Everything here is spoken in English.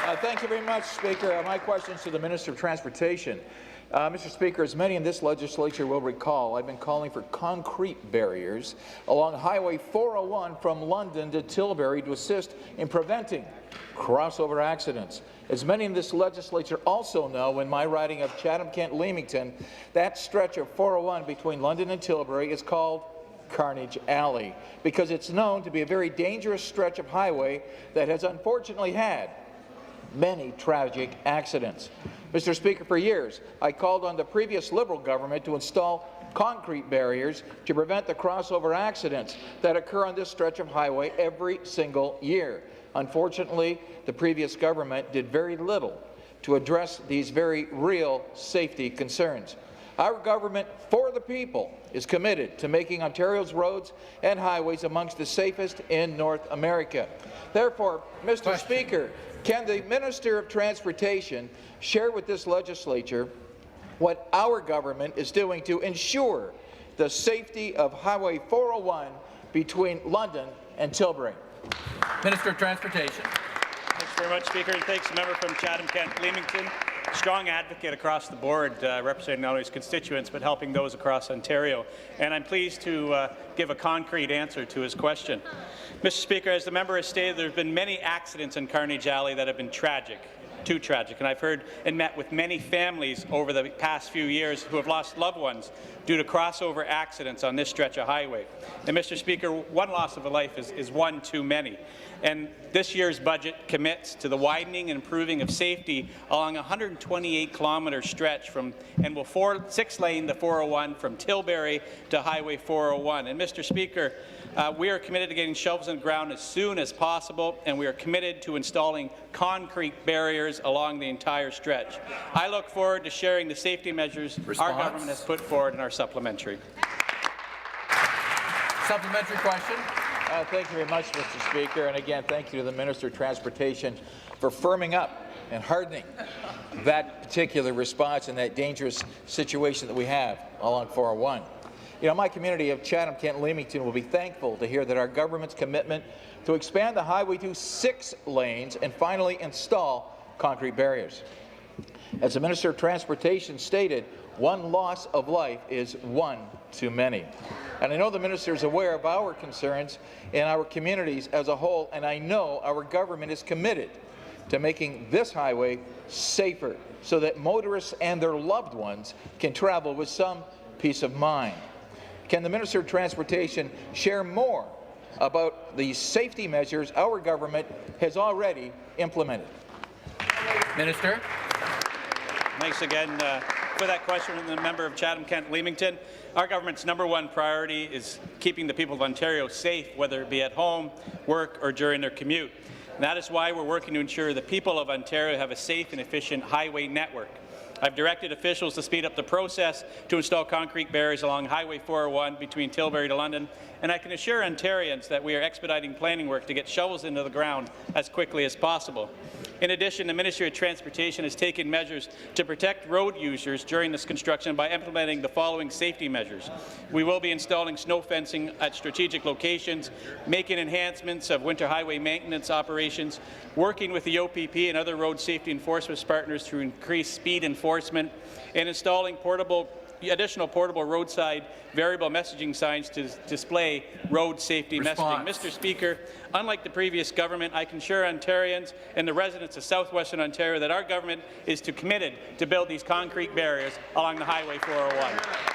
Thank you very much, Speaker. My question is to the Minister of Transportation. Mr. Speaker, as many in this legislature will recall, I've been calling for concrete barriers along Highway 401 from London to Tilbury to assist in preventing crossover accidents. As many in this legislature also know, in my riding of Chatham-Kent-Leamington, that stretch of 401 between London and Tilbury is called Carnage Alley because it's known to be a very dangerous stretch of highway that has unfortunately had many tragic accidents. Mr. Speaker, for years, I called on the previous Liberal government to install concrete barriers to prevent the crossover accidents that occur on this stretch of highway every single year. Unfortunately, the previous government did very little to address these very real safety concerns. Our government, for the people, is committed to making Ontario's roads and highways amongst the safest in North America. Therefore, Mr. Speaker, can the Minister of Transportation share with this legislature what our government is doing to ensure the safety of Highway 401 between London and Tilbury? Minister of Transportation. Thanks very much, Speaker, and thanks, member from Chatham-Kent-Leamington. Strong advocate across the board, representing not only his constituents but helping those across Ontario. And I'm pleased to give a concrete answer to his question. Mr. Speaker, as the member has stated, there have been many accidents in Carnage Alley that have been tragic. Too tragic, and I've heard and met with many families over the past few years who have lost loved ones due to crossover accidents on this stretch of highway. And Mr. Speaker, one loss of a life is one too many. And this year's budget commits to the widening and improving of safety along a 128-kilometre stretch from, and will six-lane the 401 from Tilbury to Highway 401. And Mr. Speaker, we are committed to getting shovels in the ground as soon as possible, and we are committed to installing concrete barriers along the entire stretch. I look forward to sharing the safety measures our government has put forward in our supplementary. Supplementary question. Thank you very much, Mr. Speaker. And again, thank you to the Minister of Transportation for firming up and hardening that particular response in that dangerous situation that we have along 401. You know, my community of Chatham-Kent-Leamington will be thankful to hear that our government's commitment to expand the highway to 6 lanes and finally install concrete barriers. As the Minister of Transportation stated, one loss of life is one too many. And I know the Minister is aware of our concerns in our communities as a whole, and I know our government is committed to making this highway safer so that motorists and their loved ones can travel with some peace of mind. Can the Minister of Transportation share more about the safety measures our government has already implemented? Minister. Thanks again for that question from the member of Chatham-Kent-Leamington. Our government's #1 priority is keeping the people of Ontario safe, whether it be at home, work, or during their commute. And that is why we're working to ensure the people of Ontario have a safe and efficient highway network. I've directed officials to speed up the process to install concrete barriers along Highway 401 between Tilbury to London, and I can assure Ontarians that we are expediting planning work to get shovels into the ground as quickly as possible. In addition, the Ministry of Transportation has taken measures to protect road users during this construction by implementing the following safety measures. We will be installing snow fencing at strategic locations, making enhancements of winter highway maintenance operations, working with the OPP and other road safety enforcement partners to increase speed enforcement, and installing additional portable roadside variable messaging signs to display road safety messaging. Mr. Speaker, unlike the previous government, I can assure Ontarians and the residents of southwestern Ontario that our government is committed to build these concrete barriers along the Highway 401.